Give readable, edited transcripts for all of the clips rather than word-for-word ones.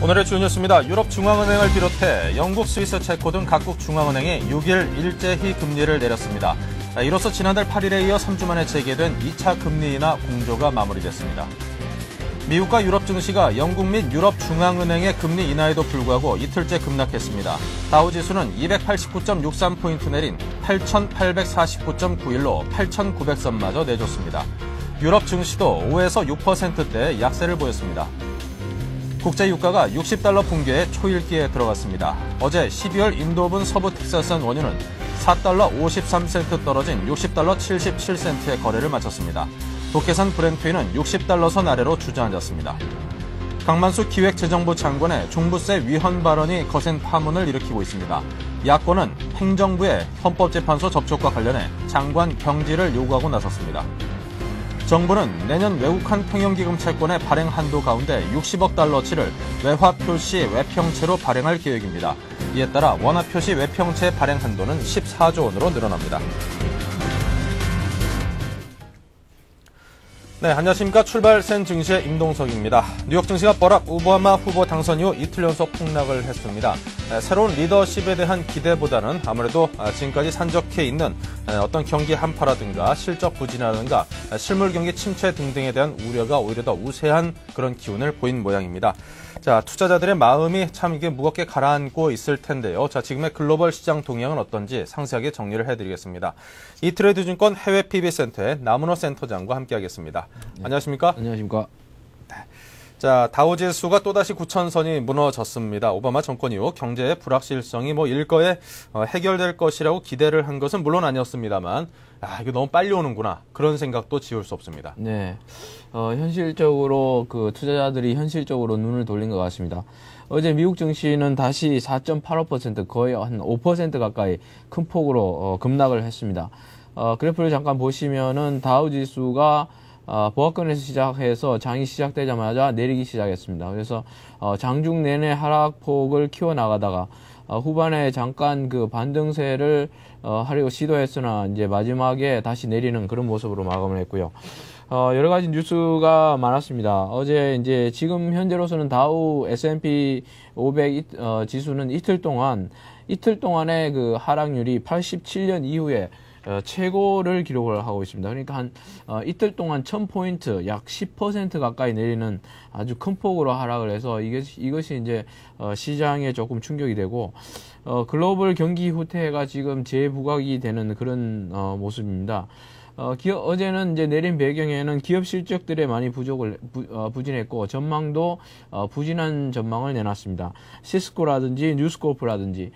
오늘의 주요 뉴스입니다. 유럽중앙은행을 비롯해 영국, 스위스, 체코 등 각국 중앙은행이 6일 일제히 금리를 내렸습니다. 이로써 지난달 8일에 이어 3주 만에 재개된 2차 금리 인하 공조가 마무리됐습니다. 미국과 유럽 증시가 영국 및 유럽중앙은행의 금리 인하에도 불구하고 이틀째 급락했습니다. 다우지수는 289.63포인트 내린 8,849.91로 8,900선마저 내줬습니다. 유럽 증시도 5에서 6%대 약세를 보였습니다. 국제 유가가 60달러 붕괴의 초읽기에 들어갔습니다. 어제 12월 인도분 서부 텍사스산 원유는 4달러 53센트 떨어진 60달러 77센트의 거래를 마쳤습니다. 독해산 브렌트유는 60달러선 아래로 주저앉았습니다. 강만수 기획재정부 장관의 종부세 위헌 발언이 거센 파문을 일으키고 있습니다. 야권은 행정부의 헌법재판소 접촉과 관련해 장관 경질을 요구하고 나섰습니다. 정부는 내년 외국환 평형기금 채권의 발행 한도 가운데 60억 달러치를 외화표시 외평채로 발행할 계획입니다. 이에 따라 원화표시 외평채 발행 한도는 14조 원으로 늘어납니다. 네, 안녕하십니까. 출발센 증시의 임동석입니다. 뉴욕 증시가 버락 오바마 후보 당선 이후 이틀 연속 폭락을 했습니다. 새로운 리더십에 대한 기대보다는 아무래도 지금까지 산적해 있는 어떤 경기 한파라든가 실적 부진이라든가 실물 경기 침체 등등에 대한 우려가 오히려 더 우세한 그런 기운을 보인 모양입니다. 자, 투자자들의 마음이 참 이게 무겁게 가라앉고 있을 텐데요. 자, 지금의 글로벌 시장 동향은 어떤지 상세하게 정리를 해드리겠습니다. 이트레이드 증권 해외 PB센터의 남은호 센터장과 함께하겠습니다. 네. 안녕하십니까? 안녕하십니까? 네. 자, 다우지수가 또다시 9,000선이 무너졌습니다. 오바마 정권 이후 경제의 불확실성이 일거에 해결될 것이라고 기대를 한 것은 물론 아니었습니다만, 이거 너무 빨리 오는구나. 그런 생각도 지울 수 없습니다. 네. 현실적으로 투자자들이 현실적으로 눈을 돌린 것 같습니다. 어제 미국 증시는 다시 4.85% 거의 한 5% 가까이 큰 폭으로 급락을 했습니다. 그래프를 잠깐 보시면은 다우 지수가 보합권에서 시작해서 장이 시작되자마자 내리기 시작했습니다. 그래서 장중 내내 하락폭을 키워나가다가 후반에 잠깐 반등세를 하려고 시도했으나 이제 마지막에 다시 내리는 그런 모습으로 마감을 했고요. 여러 가지 뉴스가 많았습니다. 어제 이제 지금 현재로서는 다우 S&P 500 지수는 이틀 동안의 하락률이 87년 이후에 최고를 기록을 하고 있습니다. 그러니까 이틀 동안 1000포인트, 약 10% 가까이 내리는 아주 큰 폭으로 하락을 해서 이것이 이제 시장에 조금 충격이 되고, 글로벌 경기 후퇴가 지금 재부각이 되는 그런 모습입니다. 어제는 이제 내린 배경에는 기업 실적들에 많이 부진했고, 전망도 부진한 전망을 내놨습니다. 시스코라든지 뉴스코프라든지,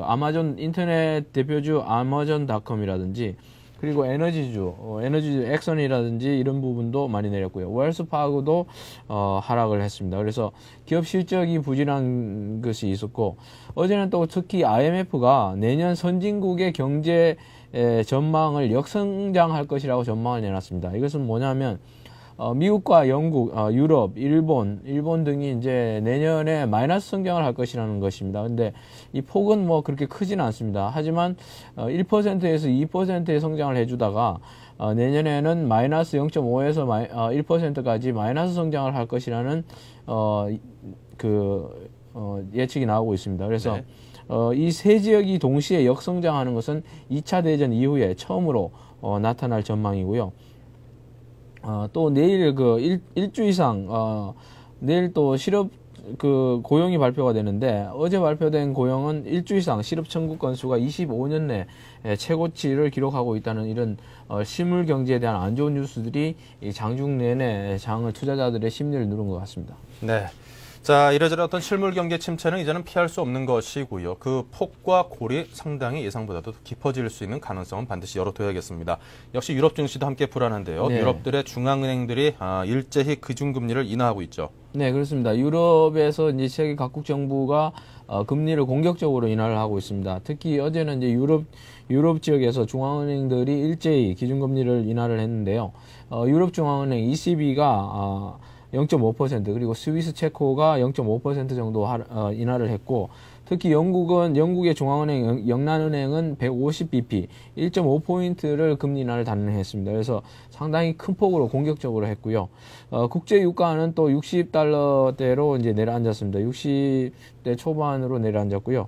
아마존 인터넷 대표주 아마존닷컴이라든지, 그리고 에너지주 엑선이라든지 이런 부분도 많이 내렸고요. 웰스파고도 하락을 했습니다. 그래서 기업 실적이 부진한 것이 있었고, 어제는 또 특히 IMF가 내년 선진국의 경제 전망을 역성장할 것이라고 전망을 내놨습니다. 이것은 뭐냐면 미국과 영국, 유럽, 일본 등이 이제 내년에 마이너스 성장을 할 것이라는 것입니다. 근데 이 폭은 그렇게 크지는 않습니다. 하지만 1%에서 2%의 성장을 해주다가 내년에는 마이너스 0.5에서 1%까지 마이너스 성장을 할 것이라는 예측이 나오고 있습니다. 그래서 네. 이 세 지역이 동시에 역성장하는 것은 2차 대전 이후에 처음으로 나타날 전망이고요. 또 내일 일주 이상 내일 또 실업 고용이 발표가 되는데, 어제 발표된 고용은 일주 이상 실업 청구 건수가 25년 내 최고치를 기록하고 있다는 이런 실물 경제에 대한 안 좋은 뉴스들이 장중 내내 투자자들의 심리를 누른 것 같습니다. 네. 자, 이래저래 어떤 실물 경제 침체는 이제는 피할 수 없는 것이고요. 그 폭과 골이 상당히 예상보다도 깊어질 수 있는 가능성은 반드시 열어둬야겠습니다. 역시 유럽 증시도 함께 불안한데요. 네. 유럽들의 중앙은행들이 일제히 기준금리를 인하하고 있죠. 네, 그렇습니다. 유럽에서 이제 세계 각국 정부가 금리를 공격적으로 인하를 하고 있습니다. 특히 어제는 이제 유럽 지역에서 중앙은행들이 일제히 기준금리를 인하를 했는데요. 유럽 중앙은행 ECB가 0.5% 그리고 스위스 체코가 0.5% 정도 인하를 했고 특히 영국의 중앙은행 영란은행은 150bp 1.5포인트를 금리 인하를 단행했습니다. 그래서 상당히 큰 폭으로 공격적으로 했고요. 국제 유가는 또 60달러대로 이제 내려앉았습니다. 60대 초반으로 내려앉았고요.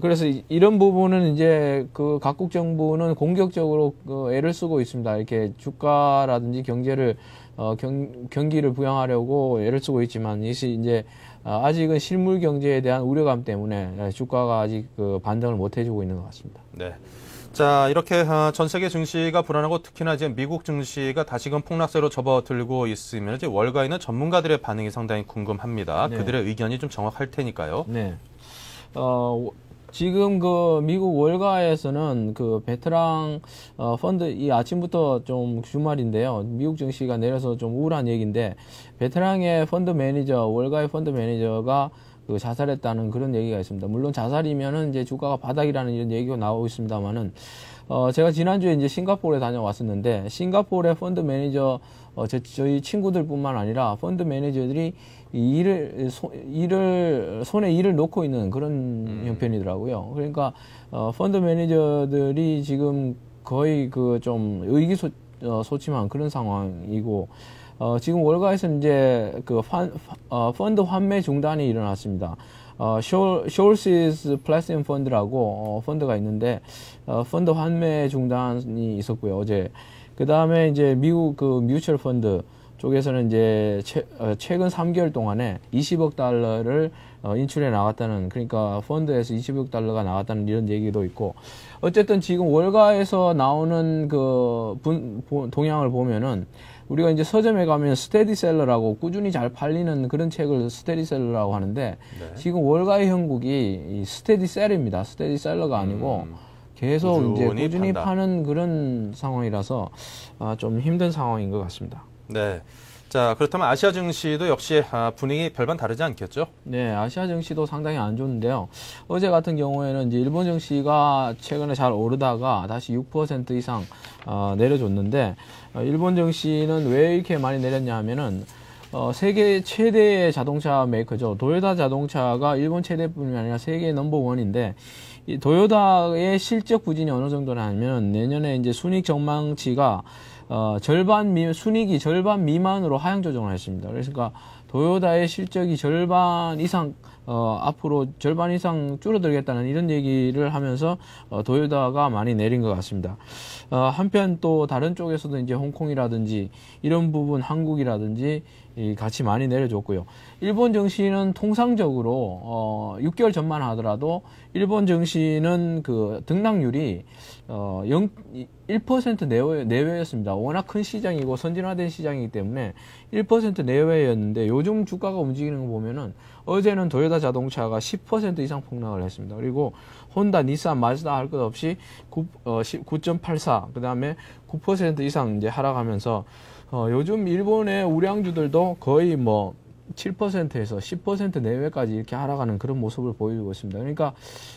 그래서 이런 부분은 이제 그 각국 정부는 공격적으로 애를 쓰고 있습니다. 이렇게 주가라든지 경제를 경기를 부양하려고 애를 쓰고 있지만 이제 아직은 실물 경제에 대한 우려감 때문에 주가가 아직 반등을 못 해주고 있는 것 같습니다. 네. 자, 이렇게 전 세계 증시가 불안하고 특히나 이제 미국 증시가 다시금 폭락세로 접어들고 있으면 이제 월가에 있는 전문가들의 반응이 상당히 궁금합니다. 네. 그들의 의견이 좀 정확할 테니까요. 네. 지금 미국 월가에서는 베테랑 펀드 이 아침부터 좀 주말인데요. 미국 증시가 내려서 좀 우울한 얘기인데 베테랑의 펀드 매니저, 월가의 펀드 매니저가 자살했다는 그런 얘기가 있습니다. 물론 자살이면은 이제 주가가 바닥이라는 이런 얘기가 나오고 있습니다만은 제가 지난주에 이제 싱가포르에 다녀왔었는데 싱가포르의 펀드 매니저 저희 친구들뿐만 아니라 펀드 매니저들이 손에 일을 놓고 있는 그런 형편이더라고요. 그러니까 펀드 매니저들이 지금 거의 좀 의기소침한 그런 상황이고 지금 월가에서는 이제 펀드 환매 중단이 일어났습니다. Shoals Platinum 펀드라고 펀드가 있는데 펀드 환매 중단이 있었고요, 어제. 그 다음에 이제 미국 뮤추얼 펀드 쪽에서는 이제 최근 3개월 동안에 20억 달러를 인출해 나갔다는, 그러니까 펀드에서 20억 달러가 나갔다는 이런 얘기도 있고, 어쨌든 지금 월가에서 나오는 동향을 보면은 우리가 이제 서점에 가면 스테디셀러라고 꾸준히 잘 팔리는 그런 책을 스테디셀러라고 하는데 네. 지금 월가의 형국이 이 스테디셀입니다. 스테디셀러가 아니고 계속 이제 꾸준히 파는 그런 상황이라서 좀 힘든 상황인 것 같습니다. 네. 자, 그렇다면 아시아 증시도 역시 분위기 별반 다르지 않겠죠? 네, 아시아 증시도 상당히 안 좋은데요. 어제 같은 경우에는 이제 일본 증시가 최근에 잘 오르다가 다시 6% 이상 내려줬는데 일본 증시는 왜 이렇게 많이 내렸냐 하면은 세계 최대의 자동차 메이커죠. 도요타 자동차가 일본 최대뿐만 아니라 세계 넘버원인데 이 도요타의 실적 부진이 어느 정도냐 하면 내년에 이제 순이익 전망치가 순이익이 절반 미만으로 하향 조정을 했습니다. 그러니까 도요타의 실적이 절반 이상 앞으로 절반 이상 줄어들겠다는 이런 얘기를 하면서 도요타가 많이 내린 것 같습니다. 한편 또 다른 쪽에서도 이제 홍콩이라든지 이런 부분, 한국이라든지 같이 많이 내려줬고요. 일본 증시는 통상적으로 6개월 전만 하더라도 일본 증시는 등락률이 1% 내외였습니다. 워낙 큰 시장이고 선진화된 시장이기 때문에 1% 내외였는데 요즘 주가가 움직이는 거 보면은 어제는 도요타 자동차가 10% 이상 폭락을 했습니다. 그리고 혼다, 닛산, 마즈다 할 것 없이 9.84, 그 다음에 9% 이상 이제 하락하면서 요즘 일본의 우량주들도 거의 7%에서 10% 내외까지 이렇게 하락하는 그런 모습을 보여주고 있습니다. 그러니까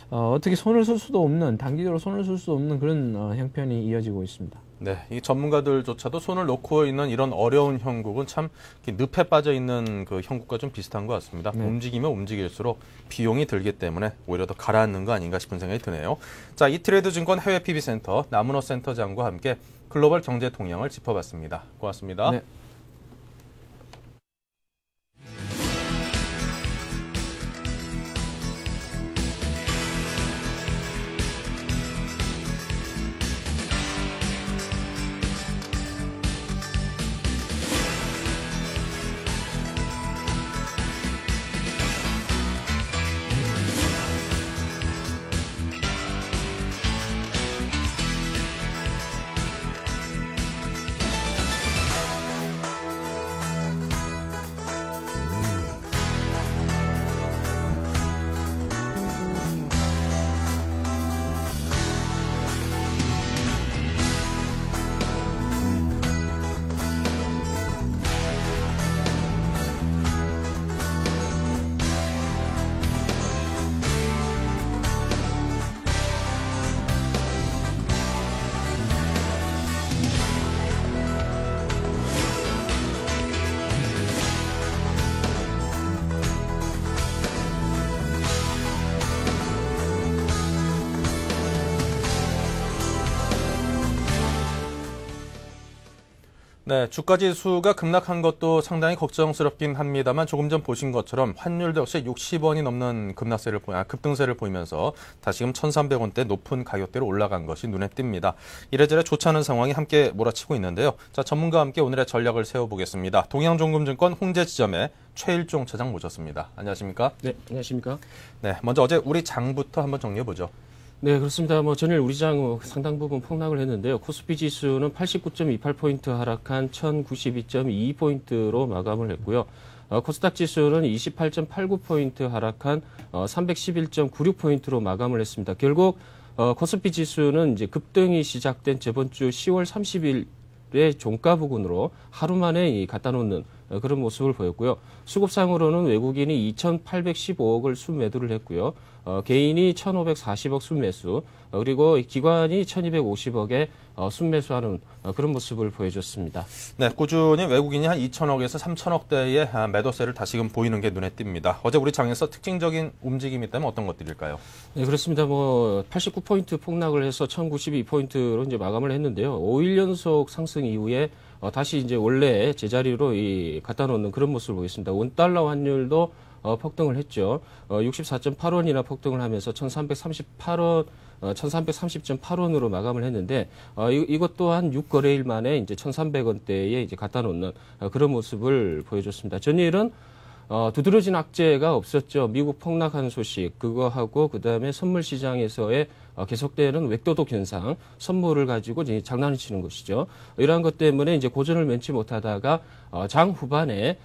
어떻게 손을 쓸 수도 없는, 단기적으로 손을 쓸 수 없는 그런 형편이 이어지고 있습니다. 네, 이 전문가들조차도 손을 놓고 있는 이런 어려운 형국은 참 늪에 빠져 있는 그 형국과 좀 비슷한 것 같습니다. 네. 움직이면 움직일수록 비용이 들기 때문에 오히려 더 가라앉는 거 아닌가 싶은 생각이 드네요. 자, 이트레이드 증권 해외 PB센터 남은호 센터장과 함께 글로벌 경제 동향을 짚어봤습니다. 고맙습니다. 네. 네, 주가 지수가 급락한 것도 상당히 걱정스럽긴 합니다만 조금 전 보신 것처럼 환율도 역시 60원이 넘는 급등세를 보이면서 다시금 1,300원대 높은 가격대로 올라간 것이 눈에 띕니다. 이래저래 좋지 않은 상황이 함께 몰아치고 있는데요. 자, 전문가와 함께 오늘의 전략을 세워보겠습니다. 동양종금증권 홍제지점의 최일종 차장 모셨습니다. 안녕하십니까? 네, 안녕하십니까? 네, 먼저 어제 우리 장부터 한번 정리해보죠. 네, 그렇습니다. 전일 우리 장 상당 부분 폭락을 했는데요. 코스피 지수는 89.28포인트 하락한 1092.22포인트로 마감을 했고요. 코스닥 지수는 28.89포인트 하락한 311.96포인트로 마감을 했습니다. 결국 코스피 지수는 이제 급등이 시작된 저번 주 10월 30일의 종가 부근으로 하루 만에 갖다 놓는 그런 모습을 보였고요. 수급상으로는 외국인이 2,815억을 순매도를 했고요. 개인이 1,540억 순매수, 그리고 기관이 1,250억에 순매수하는 그런 모습을 보여줬습니다. 네, 꾸준히 외국인이 한 2천억에서 3천억대의 매도세를 다시금 보이는 게 눈에 띕니다. 어제 우리 장에서 특징적인 움직임이 있다면 어떤 것들일까요? 네, 그렇습니다. 89포인트 폭락을 해서 1,092포인트로 이제 마감을 했는데요. 5일 연속 상승 이후에 다시 이제 원래 제자리로 갖다 놓는 그런 모습을 보였습니다. 원달러 환율도 폭등을 했죠. 64.8원이나 폭등을 하면서 1,330.8원, 1,330.8원으로 마감을 했는데, 이것 또한 6거래일 만에 이제 1,300원대에 이제 갖다 놓는 그런 모습을 보여줬습니다. 전일은 두드러진 악재가 없었죠. 미국 폭락한 소식, 그거하고 그다음에 선물 시장에서의 계속되는 웹도독 현상, 선물을 가지고 이제 장난을 치는 것이죠. 이러한 것 때문에 이제 고전을 면치 못하다가 장 후반에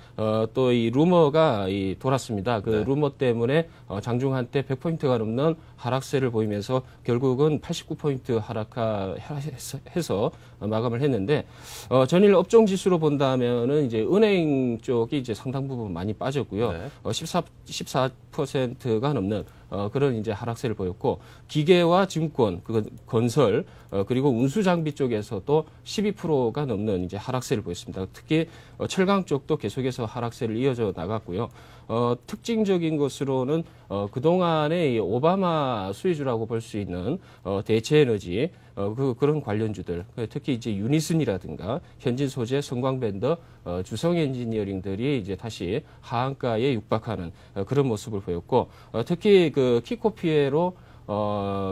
또 이 루머가 돌았습니다. 그 루머 때문에 장중 한때 100포인트가 넘는 하락세를 보이면서 결국은 89포인트 하락해서 마감을 했는데, 전일 업종 지수로 본다면은 이제 은행 쪽이 이제 상당 부분 많이 빠졌고요. 네. 14%가 넘는 그런 이제 하락세를 보였고, 기계와 증권, 건설, 그리고 운수 장비 쪽에서도 12%가 넘는 이제 하락세를 보였습니다. 특히 철강 쪽도 계속해서 하락세를 이어져 나갔고요. 특징적인 것으로는 그동안의 오바마 수혜주라고 볼 수 있는 대체 에너지 그런 관련주들, 특히 이제 유니슨이라든가 현진 소재, 성광밴더, 주성 엔지니어링들이 이제 다시 하한가에 육박하는 그런 모습을 보였고, 특히 그 키코피에로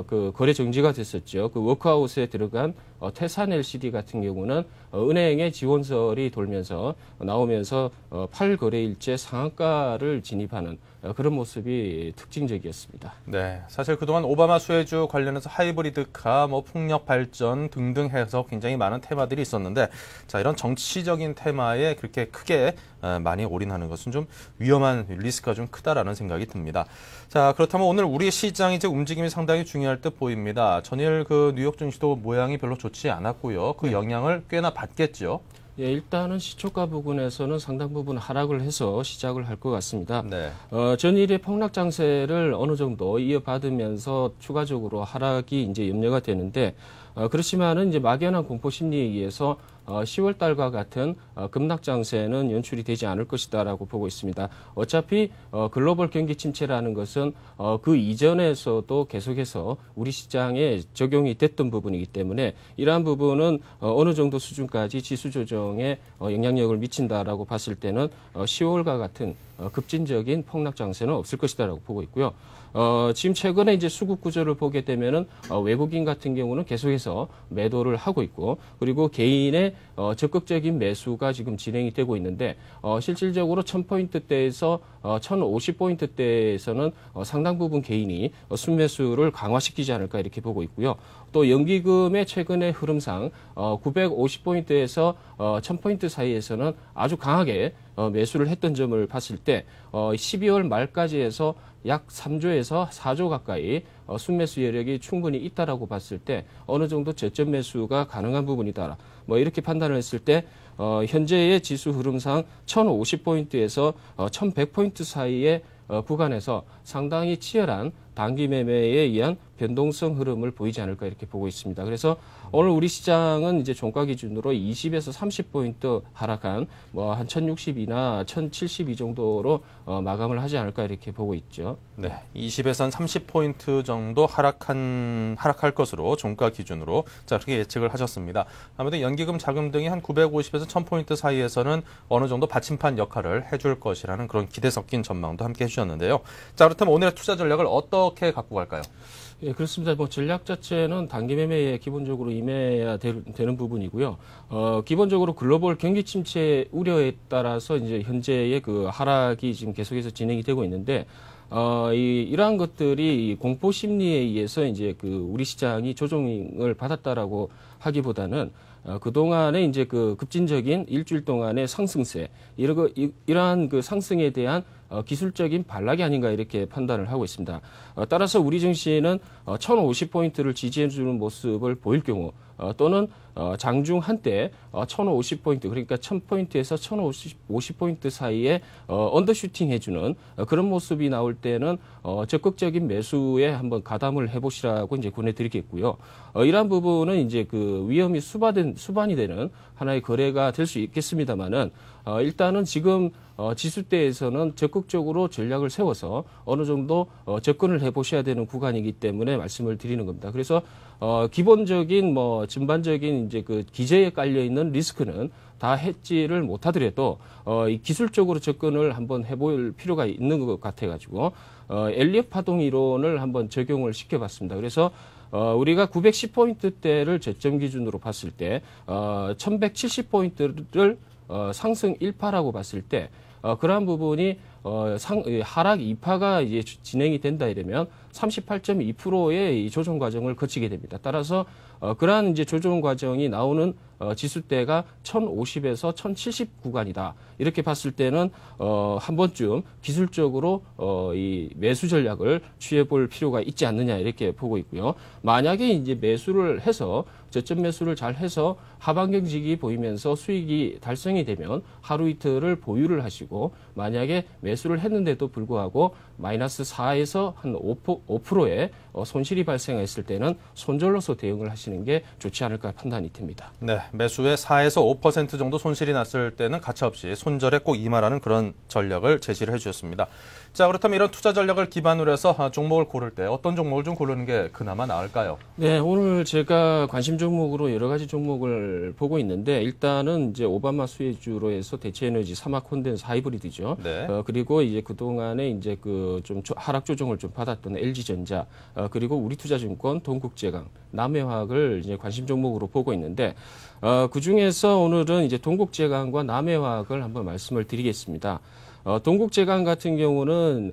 그 거래 정지가 됐었죠. 그 워크아웃에 들어간 태산 LCD 같은 경우는 은행의 지원설이 나오면서 8거래일째 상한가를 진입하는 그런 모습이 특징적이었습니다. 네, 사실 그동안 오바마 수혜주 관련해서 하이브리드카, 풍력 발전 등등 해서 굉장히 많은 테마들이 있었는데, 자, 이런 정치적인 테마에 그렇게 크게 많이 올인하는 것은 좀 위험한 리스크가 좀 크다라는 생각이 듭니다. 자, 그렇다면 오늘 우리 시장 이제 움직임이 상당히 중요할 듯 보입니다. 전일 그 뉴욕 증시도 모양이 별로 좋지 않았고요. 그 영향을 꽤나 받겠죠. 예, 일단은 시초가 부분에서는 상당 부분 하락을 해서 시작을 할 것 같습니다. 네. 전일의 폭락 장세를 어느 정도 이어받으면서 추가적으로 하락이 이제 염려가 되는데, 그렇지만은 이제 막연한 공포 심리에 의해서 10월 달과 같은 급락 장세는 연출이 되지 않을 것이다라고 보고 있습니다. 어차피 글로벌 경기 침체라는 것은 그 이전에서도 계속해서 우리 시장에 적용이 됐던 부분이기 때문에 이러한 부분은 어느 정도 수준까지 지수 조정에 영향력을 미친다라고 봤을 때는 10월과 같은 급진적인 폭락 장세는 없을 것이다라고 보고 있고요. 지금 최근에 이제 수급 구조를 보게 되면은 외국인 같은 경우는 계속해서 매도를 하고 있고, 그리고 개인의 적극적인 매수가 지금 진행이 되고 있는데, 실질적으로 1000포인트대에서 1050포인트대에서는 상당 부분 개인이 순매수를 강화시키지 않을까 이렇게 보고 있고요. 또 연기금의 최근의 흐름상 950포인트에서 1000포인트 사이에서는 아주 강하게 매수를 했던 점을 봤을 때 12월 말까지 해서 약 3조에서 4조 가까이 순매수 여력이 충분히 있다라고 봤을 때 어느 정도 저점 매수가 가능한 부분이다. 이렇게 판단을 했을 때 현재의 지수 흐름상 1050포인트에서 1100포인트 사이의 구간에서 상당히 치열한 단기 매매에 의한 변동성 흐름을 보이지 않을까 이렇게 보고 있습니다. 그래서 오늘 우리 시장은 이제 종가 기준으로 20에서 30포인트 하락한 뭐 한 1060이나 1072 정도로 마감을 하지 않을까 이렇게 보고 있죠. 네, 20에서 30포인트 정도 하락할 것으로 종가 기준으로 그렇게 예측을 하셨습니다. 아무래도 연기금, 자금 등이 한 950에서 1000포인트 사이에서는 어느 정도 받침판 역할을 해줄 것이라는 그런 기대 섞인 전망도 함께 해주셨는데요. 자, 그렇다면 오늘의 투자 전략을 어떻게 갖고 갈까요? 예, 그렇습니다. 뭐 전략 자체는 단기 매매에 기본적으로 임해야 되는 부분이고요. 기본적으로 글로벌 경기 침체 우려에 따라서 이제 현재의 그 하락이 지금 계속해서 진행이 되고 있는데, 이러한 것들이 공포 심리에 의해서 이제 그 우리 시장이 조정을 받았다라고 하기보다는 그동안에 이제 그 급진적인 일주일 동안의 상승세, 이러한 그 상승에 대한 기술적인 반락이 아닌가 이렇게 판단을 하고 있습니다. 따라서 우리 증시는 1050포인트를 지지해주는 모습을 보일 경우 또는 장중 한때 1050포인트 그러니까 1000포인트에서 1050포인트 사이에 언더슈팅 해주는 그런 모습이 나올 때는 적극적인 매수에 한번 가담을 해보시라고 이제 권해드리겠고요. 이러한 부분은 이제 그 위험이 수반이 되는 하나의 거래가 될 수 있겠습니다만은 일단은 지금 지수대에서는 적극적으로 전략을 세워서 어느 정도 접근을 해보셔야 되는 구간이기 때문에 말씀을 드리는 겁니다. 그래서 기본적인 뭐 전반적인 이제 그 기재에 깔려 있는 리스크는 다 해지를 못하더라도 이 기술적으로 접근을 한번 해볼 필요가 있는 것 같아가지고 엘리엇 파동 이론을 한번 적용을 시켜봤습니다. 그래서 우리가 910포인트대를 저점 기준으로 봤을 때 1170포인트를 상승 1파라고 봤을 때 그러한 부분이 하락 2파가 이제 진행이 된다 이러면 38.2%의 이 조정 과정을 거치게 됩니다. 따라서 그러한 이제 조정 과정이 나오는 지수대가 1050에서 1070 구간이다. 이렇게 봤을 때는 한 번쯤 기술적으로 이 매수 전략을 취해 볼 필요가 있지 않느냐 이렇게 보고 있고요. 만약에 이제 매수를 해서 저점 매수를 잘 해서 하방 경직이 보이면서 수익이 달성이 되면 하루 이틀을 보유를 하시고 만약에 매수를 했는데도 불구하고 마이너스 4에서 한 5%의 손실이 발생했을 때는 손절로서 대응을 하시는 게 좋지 않을까 판단이 듭니다. 네, 매수에 4에서 5% 정도 손실이 났을 때는 가차없이 손절에 꼭 임하라는 그런 전략을 제시를 해주셨습니다. 자, 그렇다면 이런 투자 전략을 기반으로 해서 종목을 고를 때 어떤 종목을 좀 고르는 게 그나마 나을까요? 네, 오늘 제가 관심 종목으로 여러 가지 종목을 보고 있는데 일단은 이제 오바마 수혜주로 해서 대체에너지, 사막 콘덴서 하이브리드죠. 네. 그리고 이제 그동안에 이제 그 좀 하락 조정을 좀 받았던 LG전자, 그리고 우리투자증권, 동국제강, 남해화학을 이제 관심 종목으로 보고 있는데 그 중에서 오늘은 이제 동국제강과 남해화학을 한번 말씀을 드리겠습니다. 동국제강 같은 경우는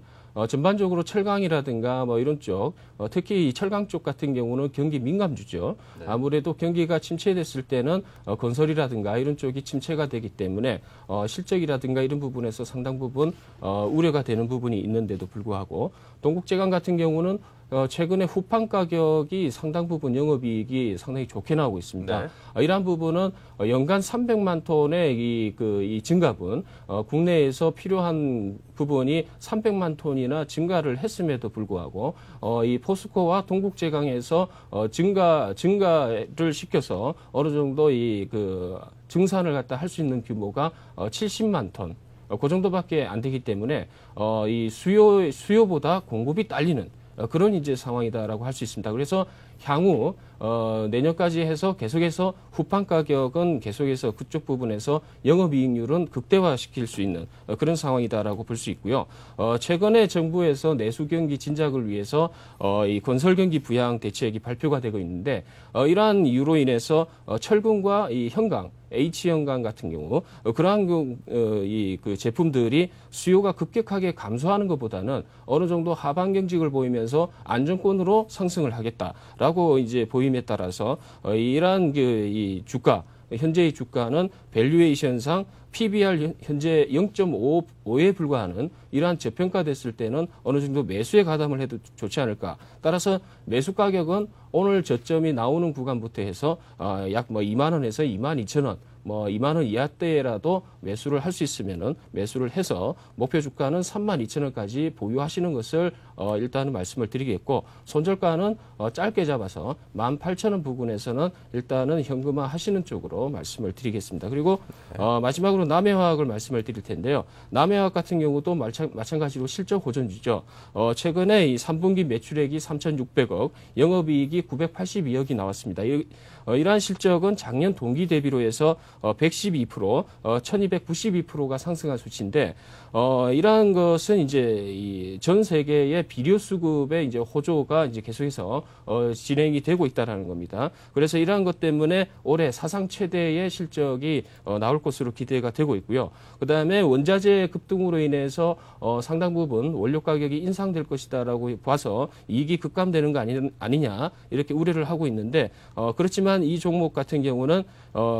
전반적으로 철강이라든가 뭐 이런 쪽, 특히 이 철강 쪽 같은 경우는 경기 민감주죠. 네. 아무래도 경기가 침체됐을 때는 건설이라든가 이런 쪽이 침체가 되기 때문에 실적이라든가 이런 부분에서 상당 부분 우려가 되는 부분이 있는데도 불구하고 동국제강 같은 경우는 최근에 후판 가격이 상당 부분 영업이익이 상당히 좋게 나오고 있습니다. 네. 이러한 부분은 연간 300만 톤의 이 증가분, 국내에서 필요한 부분이 300만 톤이나 증가를 했음에도 불구하고 이 포스코와 동국제강에서 증가를 시켜서 어느 정도 이 그 증산을 갖다 할 수 있는 규모가 70만 톤. 그 정도밖에 안 되기 때문에 이 수요보다 공급이 딸리는 그런 이제 상황이다라고 할 수 있습니다. 그래서 향후 내년까지 해서 계속해서 후판 가격은 계속해서 그쪽 부분에서 영업이익률은 극대화시킬 수 있는 그런 상황이다라고 볼 수 있고요. 최근에 정부에서 내수 경기 진작을 위해서 이 건설 경기 부양 대책이 발표가 되고 있는데 이러한 이유로 인해서 철근과 이 현강 H형강 같은 경우 그러한 그 제품들이 수요가 급격하게 감소하는 것보다는 어느 정도 하방 경직을 보이면서 안정권으로 상승을 하겠다라고 이제 보임에 따라서 이러한 이 주가 현재의 주가는 밸류에이션상 PBR 현재 0.5에 불과하는 이러한 저평가됐을 때는 어느 정도 매수에 가담을 해도 좋지 않을까. 따라서 매수 가격은 오늘 저점이 나오는 구간부터 해서 약 뭐 2만 원에서 2만 2천 원 뭐 2만 원 이하대라도 매수를 할 수 있으면은 매수를 해서 목표 주가는 32,000원까지 보유하시는 것을 일단은 말씀을 드리겠고, 손절가는 짧게 잡아서 18,000원 부근에서는 일단은 현금화 하시는 쪽으로 말씀을 드리겠습니다. 그리고 마지막으로 남해화학을 말씀을 드릴 텐데요. 남해화학 같은 경우도 마찬가지로 실적 호전주죠. 최근에 이 3분기 매출액이 3,600억, 영업이익이 982억이 나왔습니다. 이러한 실적은 작년 동기 대비로 해서 112%, 1292%가 상승한 수치인데, 이러한 것은 이제 전 세계의 비료 수급의 이제 호조가 이제 계속해서 진행이 되고 있다라는 겁니다. 그래서 이러한 것 때문에 올해 사상 최대의 실적이 나올 것으로 기대가 되고 있고요. 그 다음에 원자재 급등으로 인해서 상당 부분 원료 가격이 인상될 것이다라고 봐서 이익이 급감되는 거 아니냐 이렇게 우려를 하고 있는데, 그렇지만 이 종목 같은 경우는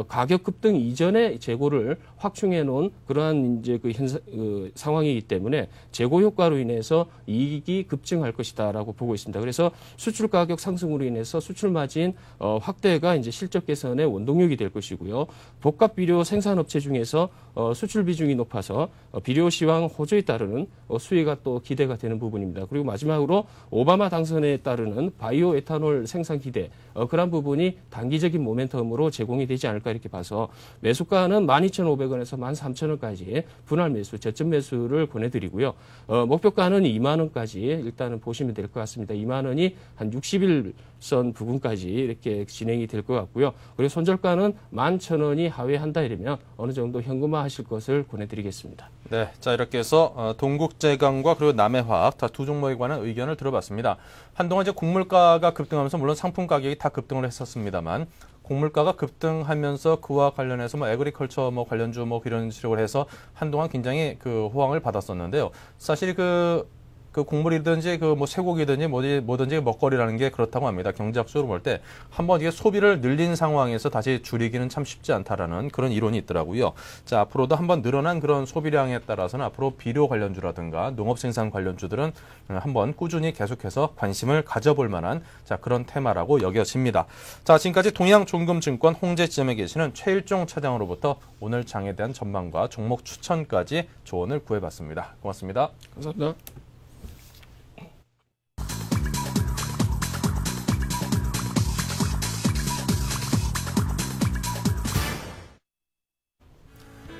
가격 급등 이전에 재고를 확충해 놓은 그러한 이제 그 상황이기 때문에 재고 효과로 인해서 이익이 급증할 것이다라고 보고 있습니다. 그래서 수출 가격 상승으로 인해서 수출 마진 확대가 이제 실적 개선의 원동력이 될 것이고요. 복합 비료 생산업체 중에서 수출 비중이 높아서 비료 시황 호조에 따르는 수혜가 또 기대가 되는 부분입니다. 그리고 마지막으로 오바마 당선에 따르는 바이오 에탄올 생산 기대, 그런 부분이 단기적인 모멘텀으로 제공이 되지 않을까 이렇게 봐서 매수가는 12,500원에서 13,000원까지 분할 매수, 저점 매수를 보내드리고요. 목표가는 2만 원까지 일단은 보시면 될 것 같습니다. 2만 원이 한 60일선 부근까지 이렇게 진행이 될 것 같고요. 그리고 손절가는 11,000원이 하회한다 이러면 어느 정도 현금화 하실 것을 보내드리겠습니다. 네, 자 이렇게 해서 동국제강과 그리고 남해화학 다 두 종목에 관한 의견을 들어봤습니다. 한동안 이제 곡물가가 급등하면서 물론 상품 가격이 다 급등을 했었습니다만, 곡물가가 급등하면서 그와 관련해서 뭐 에그리컬처 뭐 관련주 뭐 이런 식으로 해서 한동안 굉장히 그 호황을 받았었는데요. 사실 그 곡물이든지 그 뭐 쇠고기든지 뭐든지 먹거리라는 게 그렇다고 합니다. 경제학적으로 볼 때 한번 이게 소비를 늘린 상황에서 다시 줄이기는 참 쉽지 않다라는 그런 이론이 있더라고요. 자, 앞으로도 한번 늘어난 그런 소비량에 따라서는 앞으로 비료 관련주라든가 농업 생산 관련주들은 한번 꾸준히 계속해서 관심을 가져볼 만한 자, 그런 테마라고 여겨집니다. 자, 지금까지 동양종금증권 홍제지점에 계시는 최일종 차장으로부터 오늘 장에 대한 전망과 종목 추천까지 조언을 구해봤습니다. 고맙습니다. 감사합니다.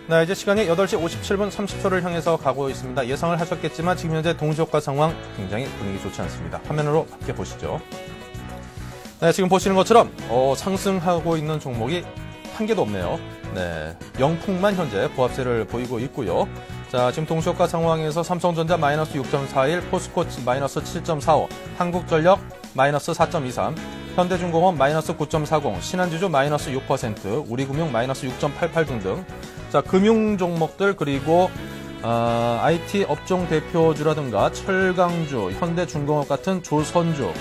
네, 이제 시간이 8시 57분 30초를 향해서 가고 있습니다. 예상을 하셨겠지만 지금 현재 동시효과 상황 굉장히 분위기 좋지 않습니다. 화면으로 함께 보시죠. 네, 지금 보시는 것처럼 상승하고 있는 종목이 한 개도 없네요. 네, 영풍만 현재 보합세를 보이고 있고요. 자, 지금 동시효과 상황에서 삼성전자 마이너스 6.41, 포스코 마이너스 7.45, 한국전력 마이너스 4.23, 현대중공업 마이너스 9.40, 신한지주 마이너스 6%, 우리금융 마이너스 6.88 등등. 자, 금융 종목들 그리고 IT 업종 대표주라든가 철강주, 현대중공업 같은 조선주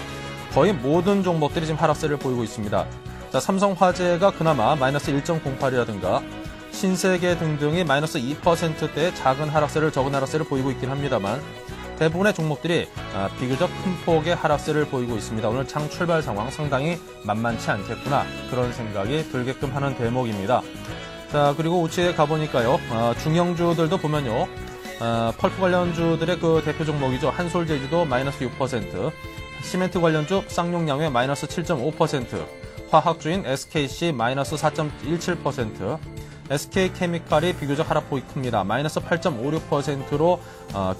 거의 모든 종목들이 지금 하락세를 보이고 있습니다. 자, 삼성화재가 그나마 마이너스 1.08이라든가 신세계 등등이 마이너스 2%대의 작은 하락세를 적은 하락세를 보이고 있긴 합니다만 대부분의 종목들이 비교적 큰 폭의 하락세를 보이고 있습니다. 오늘 장 출발 상황 상당히 만만치 않겠구나 그런 생각이 들게끔 하는 대목입니다. 자, 그리고 우측에 가보니까요, 중형주들도 보면요, 펄프 관련주들의 그 대표 종목이죠. 한솔제주도 마이너스 6%, 시멘트 관련주 쌍용양회 마이너스 7.5%, 화학주인 SKC 마이너스 4.17%, SK케미칼이 비교적 하락폭이 큽니다. 마이너스 8.56%로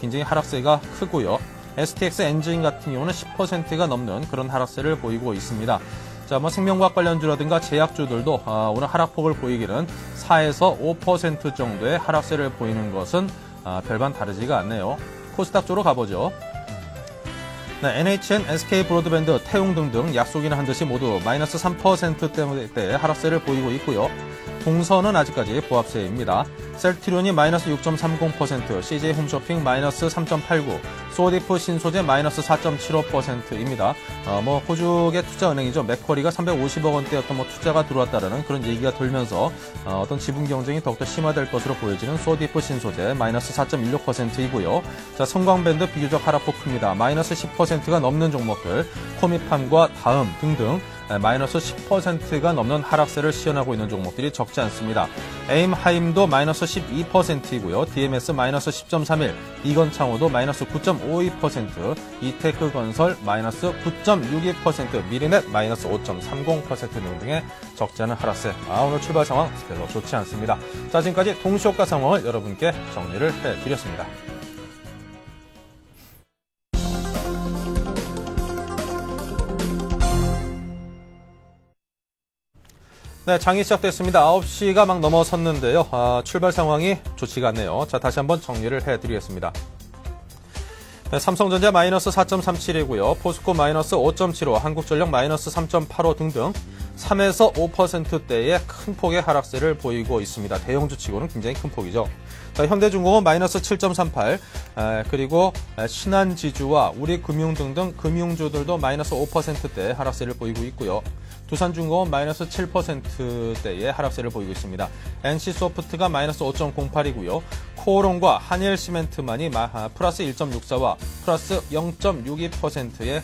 굉장히 하락세가 크고요. STX 엔진 같은 경우는 10%가 넘는 그런 하락세를 보이고 있습니다. 자, 뭐 생명과학 관련주라든가 제약주들도 오늘 하락폭을 보이기는 4에서 5% 정도의 하락세를 보이는 것은 별반 다르지가 않네요. 코스닥 쪽으로 가보죠. 네, NHN, SK 브로드밴드, 태웅 등등 약속이나 한 듯이 모두 마이너스 3%대의 하락세를 보이고 있고요. 동선은 아직까지 보합세입니다. 셀트리온이 마이너스 6.30%, CJ 홈쇼핑 마이너스 3.89%, 소디프 신소재 마이너스 4.75%입니다. 뭐 호주계 투자은행이죠. 맥쿼리가 350억 원대였던 뭐 투자가 들어왔다라는 그런 얘기가 돌면서 어떤 지분 경쟁이 더욱더 심화될 것으로 보여지는 소디프 신소재 마이너스 4.16%이고요. 자, 성광밴드 비교적 하락폭 큽니다. 마이너스 10%가 넘는 종목들, 코미팜과 다음 등등 마이너스 10%가 넘는 하락세를 시현하고 있는 종목들이 적지 않습니다. 에임하임도 마이너스 12%이고요. DMS 마이너스 10.31, 이건창호도 마이너스 9.52%, 이테크건설 마이너스 9.62%, 미리넷 마이너스 5.30% 등등의 적지 않은 하락세. 오늘 출발 상황 별로 좋지 않습니다. 자, 지금까지 동시효과 상황을 여러분께 정리를 해드렸습니다. 네, 장이 시작됐습니다. 9시가 막 넘어섰는데요. 출발 상황이 좋지가 않네요. 자, 다시 한번 정리를 해드리겠습니다. 네, 삼성전자 마이너스 4.37이고요. 포스코 마이너스 5.75, 한국전력 마이너스 3.85 등등 3에서 5%대의 큰 폭의 하락세를 보이고 있습니다. 대형주 치고는 굉장히 큰 폭이죠. 자, 현대중공업 마이너스 7.38, 그리고 신한지주와 우리금융 등등 금융주들도 마이너스 5%대 하락세를 보이고 있고요. 두산중공업 마이너스 7%대의 하락세를 보이고 있습니다. NC소프트가 마이너스 5.08이고요. 코오롱과 한일시멘트만이 플러스 1.64와 플러스 0.62%의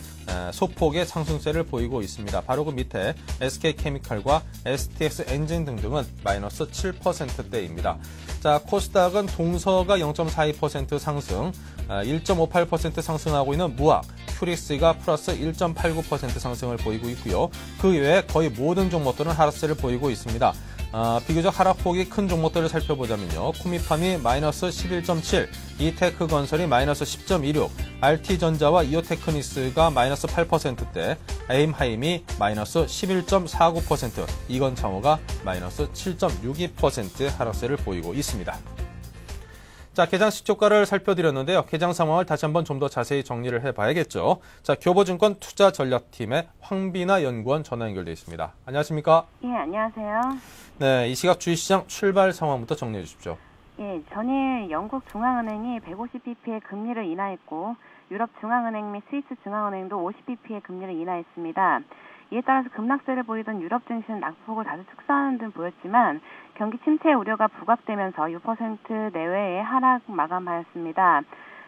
소폭의 상승세를 보이고 있습니다. 바로 그 밑에 SK케미칼과 STX엔진 등등은 마이너스 7%대입니다. 자, 코스닥은 동서가 0.42% 상승, 1.58% 상승하고 있는 무학, 큐리스가 플러스 1.89% 상승을 보이고 있고요. 그 외에 거의 모든 종목들은 하락세를 보이고 있습니다. 비교적 하락폭이 큰 종목들을 살펴보자면요. 코미팜이 마이너스 11.7, 이테크건설이 마이너스 10.26, RT전자와 이오테크니스가 마이너스 8%대, 에임하임이 마이너스 11.49%, 이건창호가 마이너스 7.62% 하락세를 보이고 있습니다. 자, 개장 시초가를 살펴드렸는데요. 개장 상황을 다시 한번 좀 더 자세히 정리를 해봐야겠죠. 자, 교보증권 투자전략팀의 황비나 연구원 전화 연결되어 있습니다. 안녕하십니까? 예, 안녕하세요. 네, 이 시각 주식시장 출발 상황부터 정리해 주십시오. 예, 전일 영국 중앙은행이 150bp의 금리를 인하했고 유럽 중앙은행 및 스위스 중앙은행도 50bp의 금리를 인하했습니다. 이에 따라서 급락세를 보이던 유럽 증시는 낙폭을 다소 축소하는 등 보였지만 경기 침체 우려가 부각되면서 6% 내외의 하락 마감하였습니다.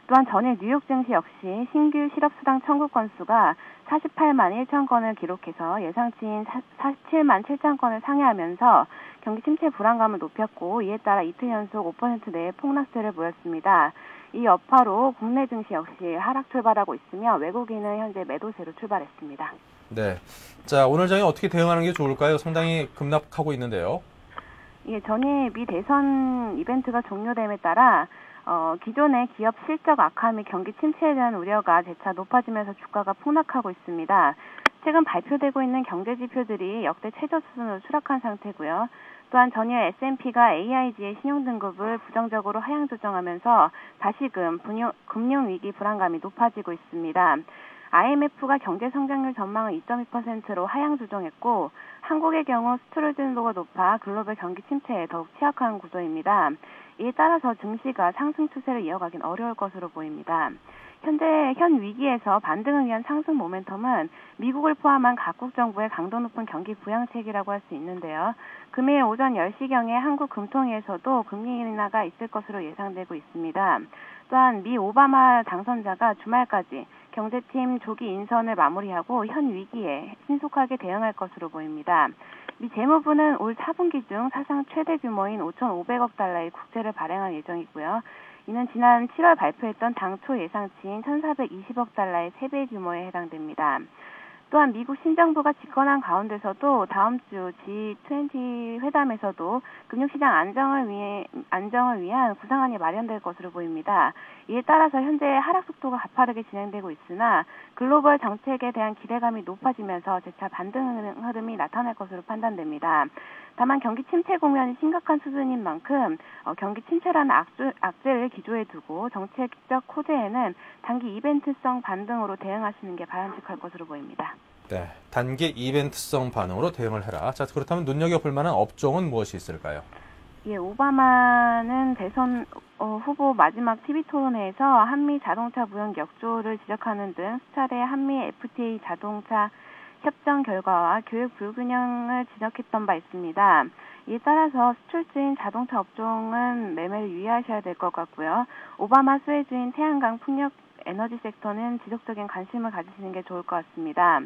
또한 전일 뉴욕 증시 역시 신규 실업수당 청구 건수가 48만 1천 건을 기록해서 예상치인 47만 7천 건을 상회하면서 경기 침체 불안감을 높였고 이에 따라 이틀 연속 5% 내의 폭락세를 보였습니다. 이 여파로 국내 증시 역시 하락 출발하고 있으며 외국인은 현재 매도세로 출발했습니다. 네, 자, 오늘 장에 어떻게 대응하는 게 좋을까요? 상당히 급락하고 있는데요. 예, 전일 미 대선 이벤트가 종료됨에 따라 기존의 기업 실적 악화 및 경기 침체에 대한 우려가 재차 높아지면서 주가가 폭락하고 있습니다. 최근 발표되고 있는 경제 지표들이 역대 최저 수준으로 추락한 상태고요. 또한 전일 S&P가 AIG의 신용등급을 부정적으로 하향 조정하면서 다시금 금융위기 불안감이 높아지고 있습니다. IMF가 경제 성장률 전망을 2.2%로 하향 조정했고 한국의 경우 수출 진도가 높아 글로벌 경기 침체에 더욱 취약한 구조입니다. 이에 따라서 증시가 상승 추세를 이어가긴 어려울 것으로 보입니다. 현 위기에서 반등을 위한 상승 모멘텀은 미국을 포함한 각국 정부의 강도 높은 경기 부양책이라고 할 수 있는데요. 금일 오전 10시경에 한국 금통위에서도 금리 인하가 있을 것으로 예상되고 있습니다. 또한 미 오바마 당선자가 주말까지 경제팀 조기 인선을 마무리하고 현 위기에 신속하게 대응할 것으로 보입니다. 미 재무부는 올 4분기 중 사상 최대 규모인 5,500억 달러의 국채를 발행할 예정이고요. 이는 지난 7월 발표했던 당초 예상치인 1,420억 달러의 3배 규모에 해당됩니다. 또한 미국 신정부가 집권한 가운데서도 다음 주 G20 회담에서도 금융시장 안정을 위한 구상안이 마련될 것으로 보입니다. 이에 따라서 현재 하락 속도가 가파르게 진행되고 있으나 글로벌 정책에 대한 기대감이 높아지면서 재차 반등 흐름이 나타날 것으로 판단됩니다. 다만 경기 침체 국면이 심각한 수준인 만큼 경기 침체라는 악재를 기조에 두고 정책적 호재에는 단기 이벤트성 반등으로 대응하시는 게 바람직할 것으로 보입니다. 네, 단기 이벤트성 반응으로 대응을 해라. 자, 그렇다면 눈여겨볼 만한 업종은 무엇이 있을까요? 예, 오바마는 대선 후보 마지막 TV 토론회에서 한미 자동차 무역 역조를 지적하는 등 수차례 한미 FTA 자동차 협정 결과와 교육 불균형을 지적했던 바 있습니다. 이에 따라서 수출주인 자동차 업종은 매매를 유의하셔야 될 것 같고요. 오바마 수혜주인 태양광 풍력 에너지 섹터는 지속적인 관심을 가지시는 게 좋을 것 같습니다.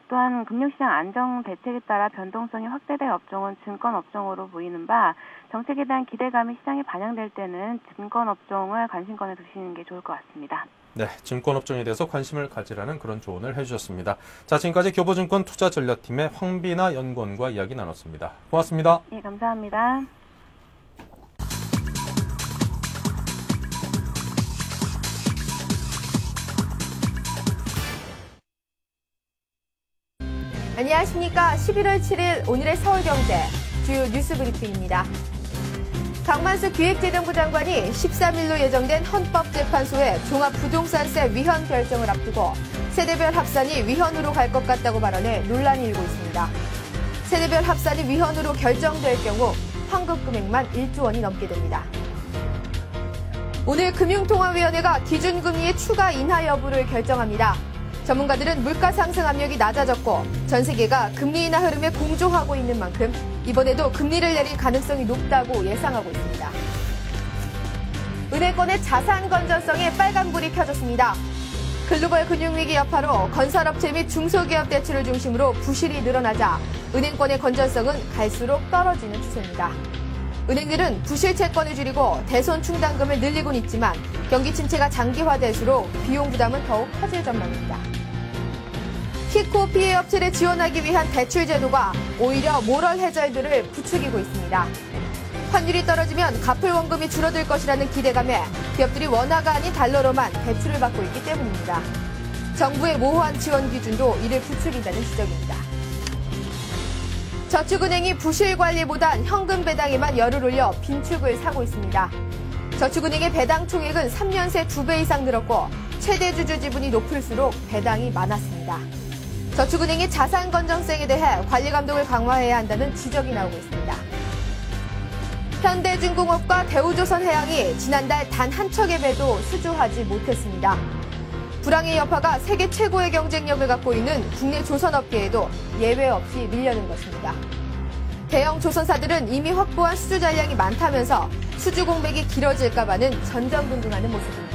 또한 금융시장 안정 대책에 따라 변동성이 확대될 업종은 증권업종으로 보이는 바 정책에 대한 기대감이 시장에 반영될 때는 증권업종을 관심권에 두시는 게 좋을 것 같습니다. 네, 증권업종에 대해서 관심을 가지라는 그런 조언을 해주셨습니다. 자, 지금까지 교보증권 투자전략팀의 황비나 연구원과 이야기 나눴습니다. 고맙습니다. 네, 감사합니다. 안녕하십니까. 11월 7일 오늘의 서울경제 주요 뉴스 브리핑입니다. 강만수 기획재정부 장관이 13일로 예정된 헌법재판소의 종합부동산세 위헌 결정을 앞두고 세대별 합산이 위헌으로 갈 것 같다고 발언해 논란이 일고 있습니다. 세대별 합산이 위헌으로 결정될 경우 환급 금액만 1조 원이 넘게 됩니다. 오늘 금융통화위원회가 기준금리의 추가 인하 여부를 결정합니다. 전문가들은 물가 상승 압력이 낮아졌고 전 세계가 금리 인하 흐름에 공조하고 있는 만큼 이번에도 금리를 내릴 가능성이 높다고 예상하고 있습니다. 은행권의 자산 건전성에 빨간불이 켜졌습니다. 글로벌 금융위기 여파로 건설업체 및 중소기업 대출을 중심으로 부실이 늘어나자 은행권의 건전성은 갈수록 떨어지는 추세입니다. 은행들은 부실 채권을 줄이고 대손 충당금을 늘리곤 있지만 경기 침체가 장기화될수록 비용 부담은 더욱 커질 전망입니다. 키코 피해 업체를 지원하기 위한 대출 제도가 오히려 모럴 해저들을 부추기고 있습니다. 환율이 떨어지면 갚을 원금이 줄어들 것이라는 기대감에 기업들이 원화가 아닌 달러로만 대출을 받고 있기 때문입니다. 정부의 모호한 지원 기준도 이를 부추긴다는 지적입니다. 저축은행이 부실 관리보단 현금 배당에만 열을 올려 빈축을 사고 있습니다. 저축은행의 배당 총액은 3년 새 2배 이상 늘었고 최대 주주 지분이 높을수록 배당이 많았습니다. 저축은행이 자산 건전성에 대해 관리 감독을 강화해야 한다는 지적이 나오고 있습니다. 현대중공업과 대우조선해양이 지난달 단 한 척의 배도 수주하지 못했습니다. 불황의 여파가 세계 최고의 경쟁력을 갖고 있는 국내 조선업계에도 예외 없이 밀려는 것입니다. 대형 조선사들은 이미 확보한 수주 잔량이 많다면서 수주 공백이 길어질까 봐는 전전긍긍하는 모습입니다.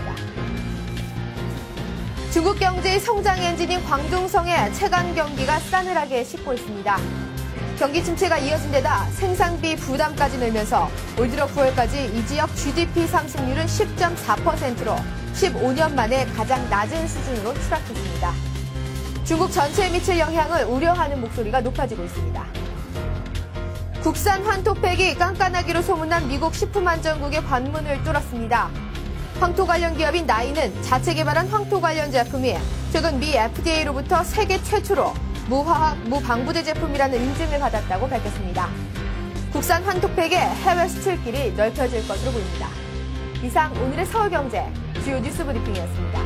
중국 경제의 성장 엔진인 광둥성의 채간 경기가 싸늘하게 식고 있습니다. 경기 침체가 이어진 데다 생산비 부담까지 늘면서 올 들어 9월까지 이 지역 GDP 상승률은 10.4%로 15년 만에 가장 낮은 수준으로 추락했습니다. 중국 전체에 미칠 영향을 우려하는 목소리가 높아지고 있습니다. 국산 황토팩이 깐깐하기로 소문난 미국 식품안전국의 관문을 뚫었습니다. 황토 관련 기업인 나이는 자체 개발한 황토 관련 제품이 최근 미 FDA로부터 세계 최초로 무화학, 무방부제 제품이라는 인증을 받았다고 밝혔습니다. 국산 황토팩의 해외 수출길이 넓혀질 것으로 보입니다. 이상 오늘의 서울경제 주요 뉴스 브리핑이었습니다.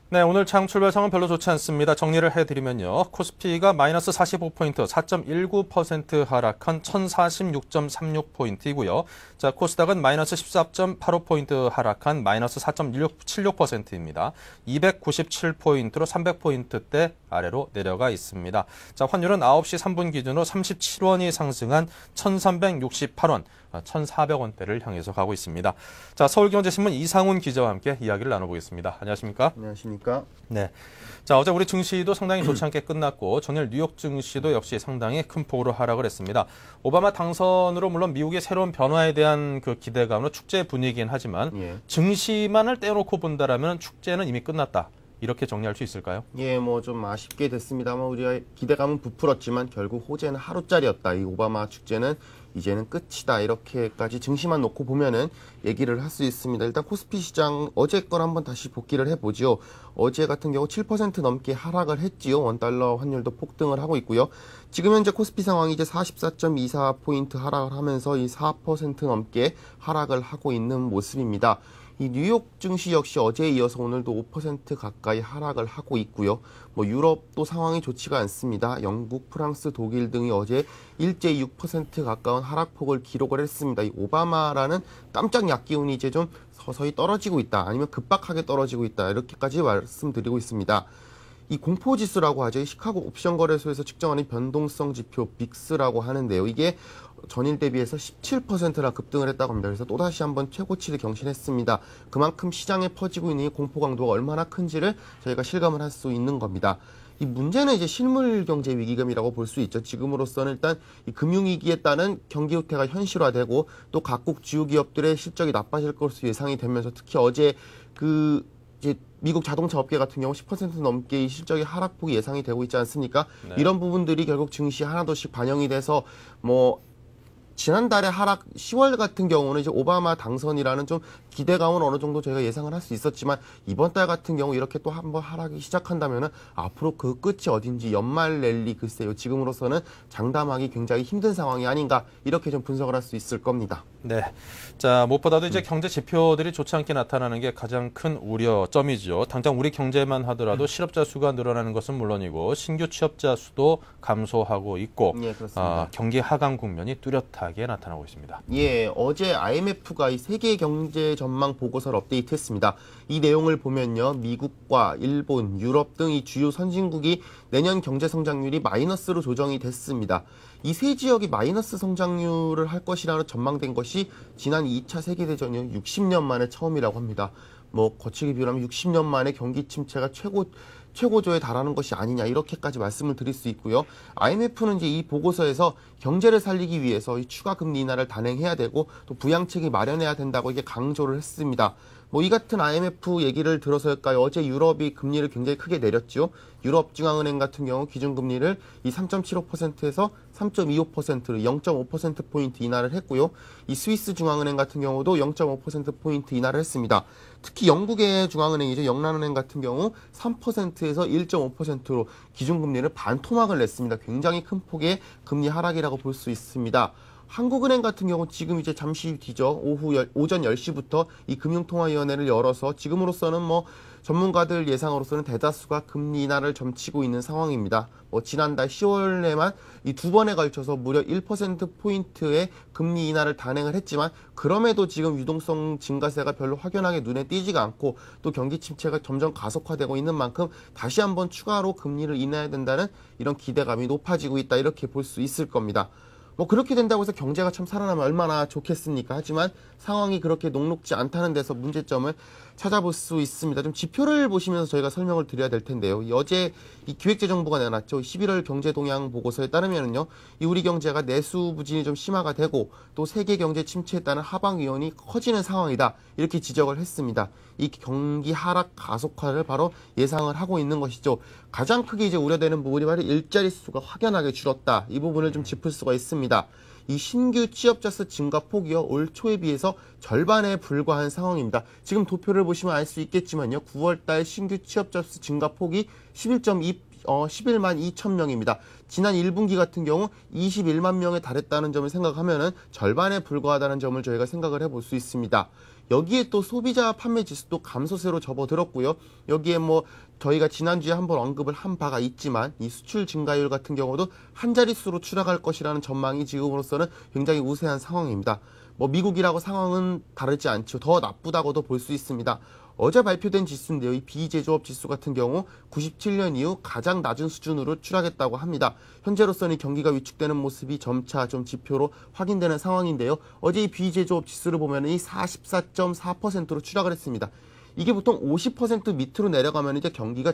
네, 오늘 장 출발상은 별로 좋지 않습니다. 정리를 해드리면요. 코스피가 마이너스 45포인트, 4.19% 하락한 1046.36포인트이고요. 자, 코스닥은 마이너스 14.85포인트 하락한 마이너스 4.76%입니다. 297포인트로 300포인트대 아래로 내려가 있습니다. 자, 환율은 9시 3분 기준으로 37원이 상승한 1368원, 1,400원대를 향해서 가고 있습니다. 자, 서울경제신문 이상훈 기자와 함께 이야기를 나눠보겠습니다. 안녕하십니까? 안녕하십니까? 네. 자, 어제 우리 증시도 상당히 좋지 않게 끝났고 전일 뉴욕 증시도 역시 상당히 큰 폭으로 하락을 했습니다. 오바마 당선으로 물론 미국의 새로운 변화에 대한 그 기대감으로 축제 분위기긴 하지만 증시만을 떼어놓고 본다라면 축제는 이미 끝났다. 이렇게 정리할 수 있을까요? 예, 뭐 좀 아쉽게 됐습니다만 우리가 기대감은 부풀었지만 결국 호재는 하루짜리였다. 이 오바마 축제는 이제는 끝이다. 이렇게까지 증시만 놓고 보면은 얘기를 할 수 있습니다. 일단 코스피 시장 어제 걸 한번 다시 복기를 해보죠. 어제 같은 경우 7% 넘게 하락을 했지요. 원달러 환율도 폭등을 하고 있고요. 지금 현재 코스피 상황이 이제 44.24포인트 하락을 하면서 이 4% 넘게 하락을 하고 있는 모습입니다. 이 뉴욕 증시 역시 어제에 이어서 오늘도 5% 가까이 하락을 하고 있고요. 뭐 유럽도 상황이 좋지가 않습니다. 영국, 프랑스, 독일 등이 어제 일제히 6% 가까운 하락폭을 기록을 했습니다. 이 오바마라는 깜짝 약기운이 이제 좀 서서히 떨어지고 있다. 아니면 급박하게 떨어지고 있다. 이렇게까지 말씀드리고 있습니다. 이 공포지수라고 하죠. 이 시카고 옵션 거래소에서 측정하는 변동성 지표 빅스라고 하는데요. 이게 전일 대비해서 17%나 급등을 했다고 합니다. 그래서 또다시 한번 최고치를 경신했습니다. 그만큼 시장에 퍼지고 있는 이 공포 강도가 얼마나 큰지를 저희가 실감을 할 수 있는 겁니다. 이 문제는 이제 실물 경제 위기감이라고 볼 수 있죠. 지금으로서는 일단 이 금융위기에 따른 경기 후퇴가 현실화되고 또 각국 주요 기업들의 실적이 나빠질 것으로 예상이 되면서 특히 어제 이제 미국 자동차 업계 같은 경우 10% 넘게 이 실적의 하락폭이 예상이 되고 있지 않습니까? 네. 이런 부분들이 결국 증시에 하나둘씩 반영이 돼서 뭐 지난달에 하락 10월 같은 경우는 이제 오바마 당선이라는 좀 기대감은 어느 정도 저희가 예상을 할 수 있었지만 이번 달 같은 경우 이렇게 또 한번 하락이 시작한다면은 앞으로 그 끝이 어딘지 연말 랠리 글쎄요. 지금으로서는 장담하기 굉장히 힘든 상황이 아닌가 이렇게 좀 분석을 할 수 있을 겁니다. 네. 자, 무엇보다도 이제 경제 지표들이 좋지 않게 나타나는 게 가장 큰 우려점이죠. 당장 우리 경제만 하더라도 실업자 수가 늘어나는 것은 물론이고 신규 취업자 수도 감소하고 있고 예, 그렇습니다. 경기 하강 국면이 뚜렷하게 나타나고 있습니다. 예, 어제 IMF가 이 세계 경제 전망 보고서를 업데이트했습니다. 이 내용을 보면요, 미국과 일본, 유럽 등 이 주요 선진국이 내년 경제 성장률이 마이너스로 조정이 됐습니다. 이 세 지역이 마이너스 성장률을 할 것이라는 전망된 것이 지난 2차 세계대전 이후 60년 만에 처음이라고 합니다. 뭐 거치게 비유하면 60년 만에 경기 침체가 최고조에 달하는 것이 아니냐 이렇게까지 말씀을 드릴 수 있고요. IMF는 이제 이 보고서에서 경제를 살리기 위해서 이 추가 금리 인하를 단행해야 되고 또 부양책이 마련해야 된다고 이게 강조를 했습니다. 뭐 이 같은 IMF 얘기를 들어서일까요? 어제 유럽이 금리를 굉장히 크게 내렸죠. 유럽 중앙은행 같은 경우 기준금리를 이 3.75%에서 3.25%로 0.5%포인트 인하를 했고요. 이 스위스 중앙은행 같은 경우도 0.5%포인트 인하를 했습니다. 특히 영국의 중앙은행이죠. 영란은행 같은 경우 3%에서 1.5%로 기준금리를 반토막을 냈습니다. 굉장히 큰 폭의 금리 하락이라고 볼 수 있습니다. 한국은행 같은 경우 지금 이제 잠시 뒤죠. 오전 10시부터 이 금융통화위원회를 열어서 지금으로서는 뭐 전문가들 예상으로서는 대다수가 금리 인하를 점치고 있는 상황입니다. 뭐 지난달 10월에만 이 두 번에 걸쳐서 무려 1%포인트의 금리 인하를 단행을 했지만 그럼에도 지금 유동성 증가세가 별로 확연하게 눈에 띄지가 않고 또 경기 침체가 점점 가속화되고 있는 만큼 다시 한번 추가로 금리를 인하해야 된다는 이런 기대감이 높아지고 있다 이렇게 볼 수 있을 겁니다. 뭐 그렇게 된다고 해서 경제가 참 살아나면 얼마나 좋겠습니까? 하지만 상황이 그렇게 녹록지 않다는 데서 문제점을 찾아볼 수 있습니다. 좀 지표를 보시면서 저희가 설명을 드려야 될 텐데요. 어제 이 기획재정부가 내놨죠. 11월 경제 동향 보고서에 따르면은요, 이 우리 경제가 내수 부진이 좀 심화가 되고 또 세계 경제 침체에 따른 하방 위험이 커지는 상황이다. 이렇게 지적을 했습니다. 이 경기 하락 가속화를 바로 예상을 하고 있는 것이죠. 가장 크게 이제 우려되는 부분이 바로 일자리 수가 확연하게 줄었다. 이 부분을 좀 짚을 수가 있습니다. 이 신규 취업자 수 증가 폭이요, 올 초에 비해서 절반에 불과한 상황입니다. 지금 도표를 보시면 알 수 있겠지만요, 9월달 신규 취업자 수 증가 폭이 11만 2천 명입니다. 지난 1분기 같은 경우 21만 명에 달했다는 점을 생각하면은 절반에 불과하다는 점을 저희가 생각을 해볼 수 있습니다. 여기에 또 소비자 판매 지수도 감소세로 접어들었고요. 여기에 뭐 저희가 지난주에 한번 언급을 한 바가 있지만 이 수출 증가율 같은 경우도 한 자릿수로 추락할 것이라는 전망이 지금으로서는 굉장히 우세한 상황입니다. 뭐 미국이라고 상황은 다르지 않죠. 더 나쁘다고도 볼 수 있습니다. 어제 발표된 지수인데요. 이 비제조업 지수 같은 경우 97년 이후 가장 낮은 수준으로 추락했다고 합니다. 현재로서는 경기가 위축되는 모습이 점차 좀 지표로 확인되는 상황인데요. 어제 이 비제조업 지수를 보면 이 44.4%로 추락을 했습니다. 이게 보통 50% 밑으로 내려가면 이제 경기가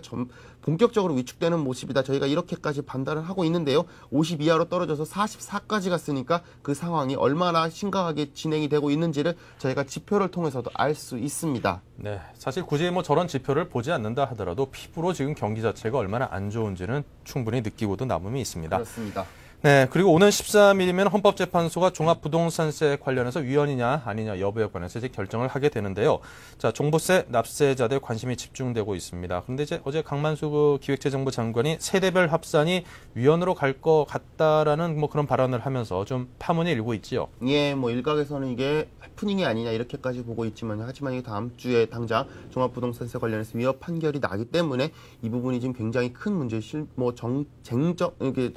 본격적으로 위축되는 모습이다. 저희가 이렇게까지 판단을 하고 있는데요. 50 이하로 떨어져서 44까지 갔으니까 그 상황이 얼마나 심각하게 진행이 되고 있는지를 저희가 지표를 통해서도 알 수 있습니다. 네, 사실 굳이 뭐 저런 지표를 보지 않는다 하더라도 피부로 지금 경기 자체가 얼마나 안 좋은지는 충분히 느끼고도 남음이 있습니다. 그렇습니다. 네, 그리고 오는 13일이면 헌법재판소가 종합부동산세 관련해서 위헌이냐 아니냐 여부에 관해서 이제 결정을 하게 되는데요. 자, 종부세 납세자들 관심이 집중되고 있습니다. 그런데 이제 어제 강만수 기획재정부 장관이 세대별 합산이 위헌으로 갈 것 같다라는 뭐 그런 발언을 하면서 좀 파문이 일고 있지요. 예, 뭐 일각에서는 이게 해프닝이 아니냐 이렇게까지 보고 있지만 하지만 이게 다음 주에 당장 종합부동산세 관련해서 위헌 판결이 나기 때문에 이 부분이 지금 굉장히 큰 문제, 이게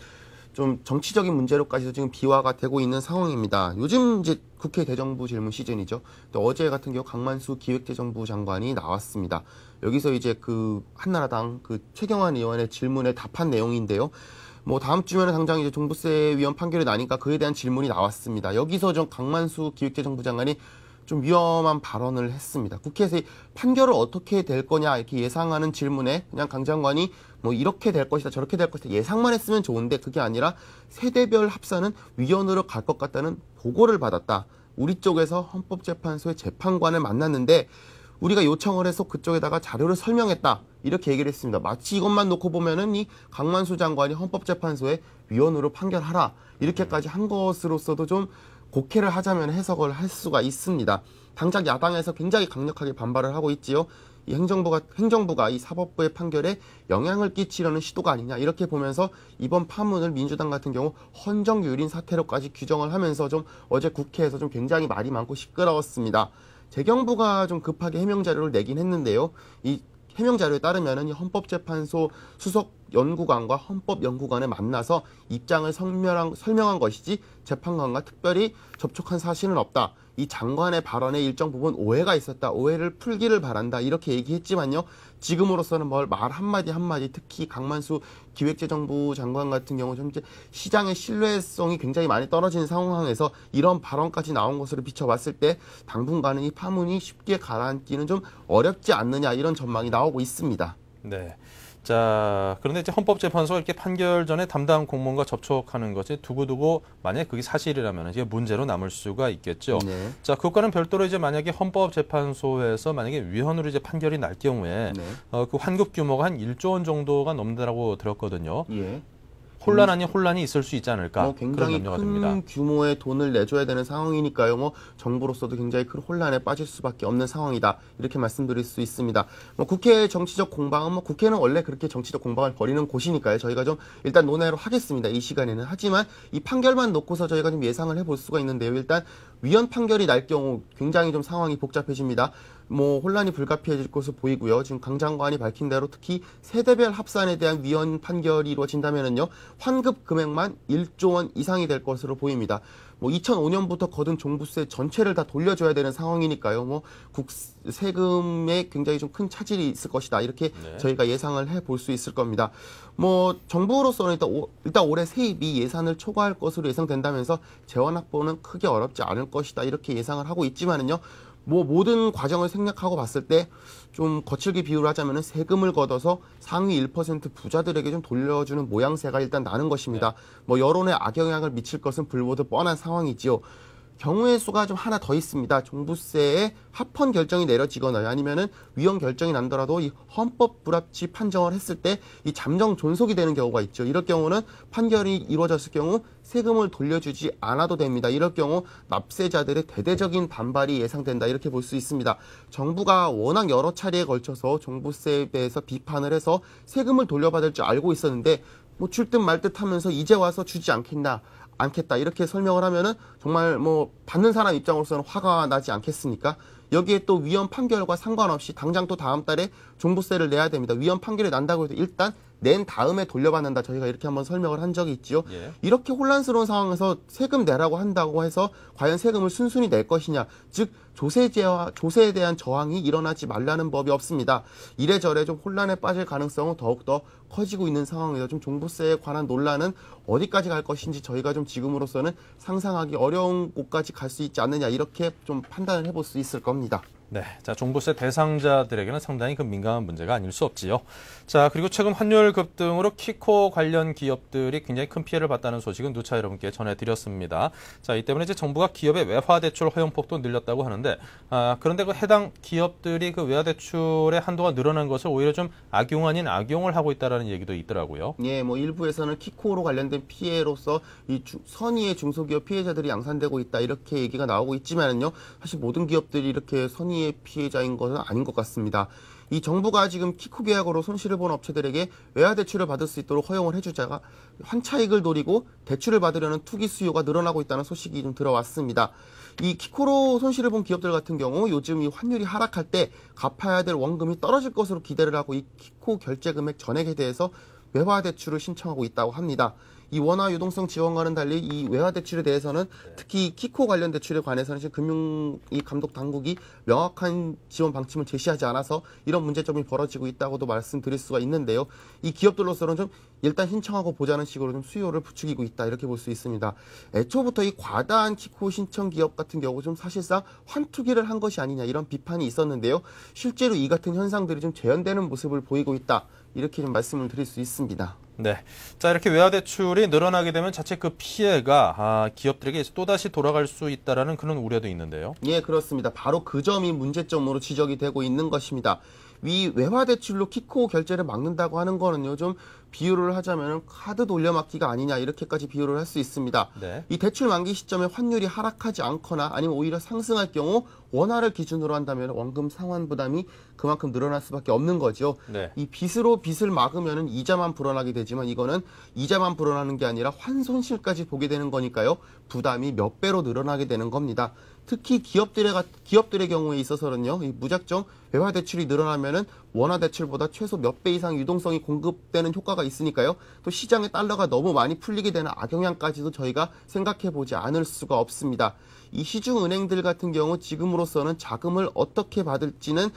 좀 정치적인 문제로까지도 지금 비화가 되고 있는 상황입니다. 요즘 이제 국회 대정부 질문 시즌이죠. 또 어제 같은 경우 강만수 기획재정부 장관이 나왔습니다. 여기서 이제 그 한나라당 그 최경환 의원의 질문에 답한 내용인데요. 뭐 다음 주면은 당장 이제 종부세 위헌 판결이 나니까 그에 대한 질문이 나왔습니다. 여기서 좀 강만수 기획재정부 장관이 좀 위험한 발언을 했습니다. 국회에서 판결을 어떻게 될 거냐 이렇게 예상하는 질문에 그냥 강 장관이 뭐 이렇게 될 것이다 저렇게 될 것이다 예상만 했으면 좋은데 그게 아니라 세대별 합산은 위헌으로 갈 것 같다는 보고를 받았다. 우리 쪽에서 헌법재판소의 재판관을 만났는데 우리가 요청을 해서 그쪽에다가 자료를 설명했다. 이렇게 얘기를 했습니다. 마치 이것만 놓고 보면은 이 강만수 장관이 헌법재판소에 위헌으로 판결하라. 이렇게까지 한 것으로서도 좀 곡해를 하자면 해석을 할 수가 있습니다. 당장 야당에서 굉장히 강력하게 반발을 하고 있지요. 이 행정부가 이 사법부의 판결에 영향을 끼치려는 시도가 아니냐 이렇게 보면서 이번 파문을 민주당 같은 경우 헌정유린 사태로까지 규정을 하면서 좀 어제 국회에서 좀 굉장히 말이 많고 시끄러웠습니다. 재경부가 좀 급하게 해명 자료를 내긴 했는데요. 이 해명 자료에 따르면은 이 헌법재판소 수석 연구관과 헌법연구관을 만나서 입장을 설명한 것이지 재판관과 특별히 접촉한 사실은 없다. 이 장관의 발언에 일정 부분 오해가 있었다. 오해를 풀기를 바란다. 이렇게 얘기했지만요. 지금으로서는 말 한마디 한마디 특히 강만수 기획재정부 장관 같은 경우 좀 이제 시장의 신뢰성이 굉장히 많이 떨어지는 상황에서 이런 발언까지 나온 것으로 비춰봤을 때 당분간은 이 파문이 쉽게 가라앉기는 좀 어렵지 않느냐 이런 전망이 나오고 있습니다. 네. 자, 그런데 이제 헌법재판소가 이렇게 판결 전에 담당 공무원과 접촉하는 것이 두고두고 만약에 그게 사실이라면 이게 문제로 남을 수가 있겠죠. 네. 자, 그것과는 별도로 이제 만약에 헌법재판소에서 만약에 위헌으로 이제 판결이 날 경우에 네. 그 환급 규모가 한 1조 원 정도가 넘는다라고 들었거든요. 예. 혼란 아닌 혼란이 있을 수 있지 않을까 굉장히 그런 염려가 큰 듭니다. 규모의 돈을 내줘야 되는 상황이니까요. 뭐 정부로서도 굉장히 큰 혼란에 빠질 수밖에 없는 상황이다. 이렇게 말씀드릴 수 있습니다. 뭐 국회 정치적 공방은 뭐 국회는 원래 그렇게 정치적 공방을 벌이는 곳이니까요. 저희가 좀 일단 논의로 하겠습니다. 이 시간에는. 하지만 이 판결만 놓고서 저희가 좀 예상을 해볼 수가 있는데요. 일단 위헌 판결이 날 경우 굉장히 좀 상황이 복잡해집니다. 뭐 혼란이 불가피해질 것으로 보이고요. 지금 강 장관이 밝힌 대로 특히 세대별 합산에 대한 위헌 판결이 이루어진다면은요. 환급 금액만 1조 원 이상이 될 것으로 보입니다. 뭐 2005년부터 거둔 종부세 전체를 다 돌려줘야 되는 상황이니까요. 뭐 세금에 굉장히 좀 큰 차질이 있을 것이다. 이렇게 네. 저희가 예상을 해볼 수 있을 겁니다. 뭐 정부로서는 일단 올해 세입이 예산을 초과할 것으로 예상된다면서 재원 확보는 크게 어렵지 않을 것이다. 이렇게 예상을 하고 있지만은요. 뭐 모든 과정을 생략하고 봤을 때 좀 거칠게 비유를 하자면은 세금을 걷어서 상위 1% 부자들에게 좀 돌려주는 모양새가 일단 나는 것입니다. 네. 뭐 여론에 악영향을 미칠 것은 불보듯 뻔한 상황이지요. 경우의 수가 좀 하나 더 있습니다. 종부세에 합헌 결정이 내려지거나 아니면은 위헌 결정이 난더라도 이 헌법 불합치 판정을 했을 때 이 잠정 존속이 되는 경우가 있죠. 이럴 경우는 판결이 이루어졌을 경우 세금을 돌려주지 않아도 됩니다. 이럴 경우 납세자들의 대대적인 반발이 예상된다. 이렇게 볼 수 있습니다. 정부가 워낙 여러 차례에 걸쳐서 종부세에 대해서 비판을 해서 세금을 돌려받을 줄 알고 있었는데 뭐 줄 듯 말 듯 하면서 이제 와서 주지 않겠다 이렇게 설명을 하면은 정말 뭐 받는 사람 입장으로서는 화가 나지 않겠습니까? 여기에 또 위헌 판결과 상관없이 당장 또 다음 달에 종부세를 내야 됩니다. 위헌 판결이 난다고 해도 일단 낸 다음에 돌려받는다. 저희가 이렇게 한번 설명을 한 적이 있지요. 예. 이렇게 혼란스러운 상황에서 세금 내라고 한다고 해서 과연 세금을 순순히 낼 것이냐. 즉 조세에 대한 저항이 일어나지 말라는 법이 없습니다. 이래저래 좀 혼란에 빠질 가능성은 더욱더 커지고 있는 상황이죠. 좀 종부세에 관한 논란은 어디까지 갈 것인지 저희가 좀 지금으로서는 상상하기 어려운 곳까지 갈 수 있지 않느냐 이렇게 좀 판단을 해볼 수 있을 겁니다. 네, 자 종부세 대상자들에게는 상당히 그 민감한 문제가 아닐 수 없지요. 자 그리고 최근 환율 급등으로 키코 관련 기업들이 굉장히 큰 피해를 봤다는 소식은 누차 여러분께 전해드렸습니다. 자, 이 때문에 이제 정부가 기업의 외화 대출 허용폭도 늘렸다고 하는데, 그런데 그 해당 기업들이 그 외화 대출의 한도가 늘어난 것을 오히려 좀 악용 아닌 악용을 하고 있다라는 얘기도 있더라고요. 예, 뭐 일부에서는 키코로 관련된 피해로서 이 선의의 중소기업 피해자들이 양산되고 있다 이렇게 얘기가 나오고 있지만은요, 사실 모든 기업들이 이렇게 선의의 피해자인 것은 아닌 것 같습니다. 이 정부가 지금 키코 계약으로 손실을 본 업체들에게 외화 대출을 받을 수 있도록 허용을 해주자가 환차익을 노리고 대출을 받으려는 투기 수요가 늘어나고 있다는 소식이 좀 들어왔습니다. 이 키코로 손실을 본 기업들 같은 경우 요즘 이 환율이 하락할 때 갚아야 될 원금이 떨어질 것으로 기대를 하고 이 키코 결제 금액 전액에 대해서 외화 대출을 신청하고 있다고 합니다. 이 원화 유동성 지원과는 달리 이 외화 대출에 대해서는 특히 키코 관련 대출에 관해서는 지금 금융 이 감독 당국이 명확한 지원 방침을 제시하지 않아서 이런 문제점이 벌어지고 있다고도 말씀드릴 수가 있는데요. 이 기업들로서는 좀 일단 신청하고 보자는 식으로 좀 수요를 부추기고 있다 이렇게 볼 수 있습니다. 애초부터 이 과다한 키코 신청 기업 같은 경우 좀 사실상 환투기를 한 것이 아니냐 이런 비판이 있었는데요. 실제로 이 같은 현상들이 좀 재현되는 모습을 보이고 있다 이렇게 좀 말씀을 드릴 수 있습니다. 네. 자, 이렇게 외화 대출이 늘어나게 되면 자칫 그 피해가 기업들에게 또다시 돌아갈 수 있다라는 그런 우려도 있는데요. 예, 그렇습니다. 바로 그 점이 문제점으로 지적이 되고 있는 것입니다. 이 외화 대출로 키코 결제를 막는다고 하는 거는요, 좀 비유를 하자면 카드 돌려막기가 아니냐 이렇게까지 비유를 할 수 있습니다. 네. 이 대출 만기 시점에 환율이 하락하지 않거나 아니면 오히려 상승할 경우 원화를 기준으로 한다면 원금 상환 부담이 그만큼 늘어날 수밖에 없는 거죠. 네. 이 빚으로 빚을 막으면 이자만 불어나게 되지만 이거는 이자만 불어나는 게 아니라 환손실까지 보게 되는 거니까요. 부담이 몇 배로 늘어나게 되는 겁니다. 특히 기업들의 경우에 있어서는요, 이 무작정 외화 대출이 늘어나면은 원화 대출보다 최소 몇 배 이상 유동성이 공급되는 효과가 있으니까요. 또 시장에 달러가 너무 많이 풀리게 되는 악영향까지도 저희가 생각해 보지 않을 수가 없습니다. 이 시중은행들 같은 경우 지금으로서는 자금을 어떻게 받을지는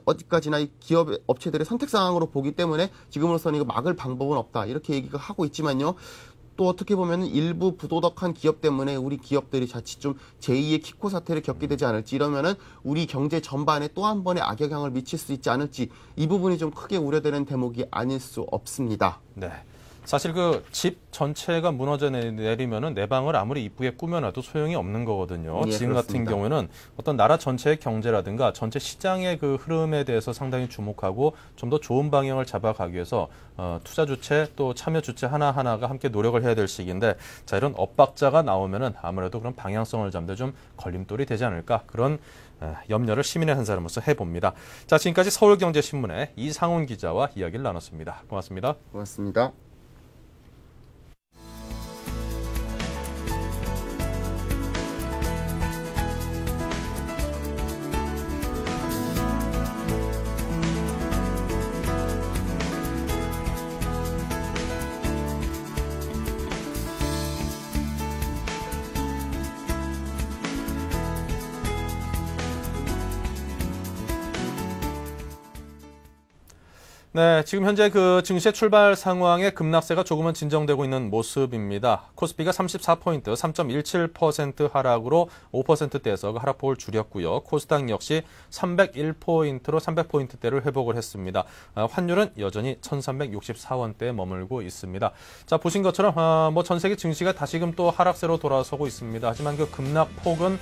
어디까지나 이 기업 업체들의 선택 상황으로 보기 때문에 지금으로서는 이거 막을 방법은 없다 이렇게 얘기가 하고 있지만요. 또 어떻게 보면 일부 부도덕한 기업 때문에 우리 기업들이 자칫 좀 제2의 키코 사태를 겪게 되지 않을지 이러면은 우리 경제 전반에 또 한 번의 악영향을 미칠 수 있지 않을지 이 부분이 좀 크게 우려되는 대목이 아닐 수 없습니다. 네. 사실 그 집 전체가 무너져 내리면은 내 방을 아무리 이쁘게 꾸며놔도 소용이 없는 거거든요. 예, 지금 같은 그렇습니다. 경우에는 어떤 나라 전체의 경제라든가 전체 시장의 그 흐름에 대해서 상당히 주목하고 좀 더 좋은 방향을 잡아가기 위해서 투자 주체 또 참여 주체 하나하나가 함께 노력을 해야 될 시기인데 자 이런 엇박자가 나오면은 아무래도 그런 방향성을 잡는 데 좀 걸림돌이 되지 않을까 그런 염려를 시민의 한 사람으로서 해봅니다. 자 지금까지 서울경제신문의 이상훈 기자와 이야기를 나눴습니다. 고맙습니다. 고맙습니다. 네, 지금 현재 그 증시의 출발 상황에 급락세가 조금은 진정되고 있는 모습입니다. 코스피가 34포인트, 3.17% 하락으로 5%대에서 하락폭을 줄였고요. 코스닥 역시 301포인트로 300포인트대를 회복을 했습니다. 환율은 여전히 1,364원대에 머물고 있습니다. 자, 보신 것처럼 뭐 전 세계 증시가 다시금 또 하락세로 돌아서고 있습니다. 하지만 그 급락폭은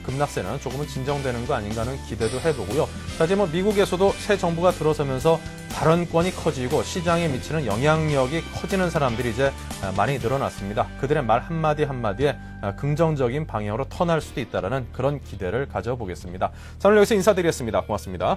급락세는 조금은 진정되는 거 아닌가 하는 기대도 해보고요. 자, 이제 뭐 미국에서도 새 정부가 들어서면서 발언권이 커지고 시장에 미치는 영향력이 커지는 사람들이 이제 많이 늘어났습니다. 그들의 말 한마디 한마디에 긍정적인 방향으로 턴할 수도 있다는 그런 기대를 가져보겠습니다. 자, 오늘 여기서 인사드리겠습니다. 고맙습니다.